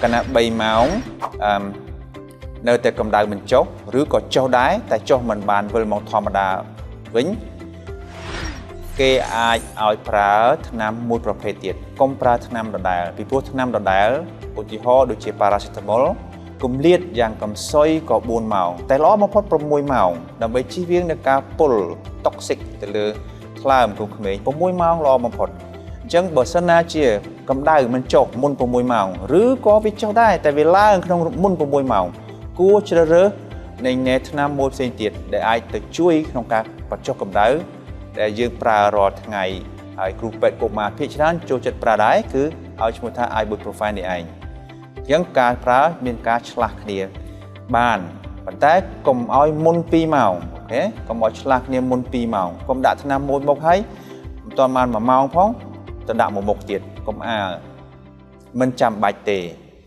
cái nào bay máu nơi tại cầm đào mình chốt rứa có cho đáy tại cho mình bàn với một thòm đà vĩnh cái ai ao pra năm mộtประเภท tiệt កុំប្រើថ្នាំដដែលពីព្រោះថ្នាំដដែលឧទាហរណ៍ដូចជា paracetamol គម្លាតយ៉ាងកំសុយក៏4ម៉ោងតែល្អបំផុត6ម៉ោងដើម្បីជៀសវាងនឹងការពុល toxic ទៅលើថ្លើមក្នុងក្មេង6ម៉ោងល្អបំផុតអញ្ចឹងបើសិនណាជាកម្ដៅមិនចុះមុន6ម៉ោងឬក៏វាចុះដែរតែវាឡើងក្នុងមុន6ម៉ោងគួរជ្រើសរើសនៃថ្នាំមួយផ្សេងទៀតដែលអាចទៅជួយក្នុងការបញ្ចុះកម្ដៅដែលយើងប្រើរាល់ថ្ងៃហើយគ្រូពេទ្យកុមារភាគច្រើនចូលចិត្តប្រើដែរគឺឲ្យឈ្មោះថា ibuprofen នេះឯងអញ្ចឹងការប្រើមានការឆ្លាស់គ្នាបានប៉ុន្តែកុំឲ្យមុន2ម៉ោងអូខេកុំឲ្យឆ្លាស់គ្នាមុន2ម៉ោងកុំដាក់ថ្នាំមួយមុខហើយមិនទាន់បាន1ម៉ោងផងទៅដាក់មួយមុខទៀតកុំអាមិនចាំបាច់ទេ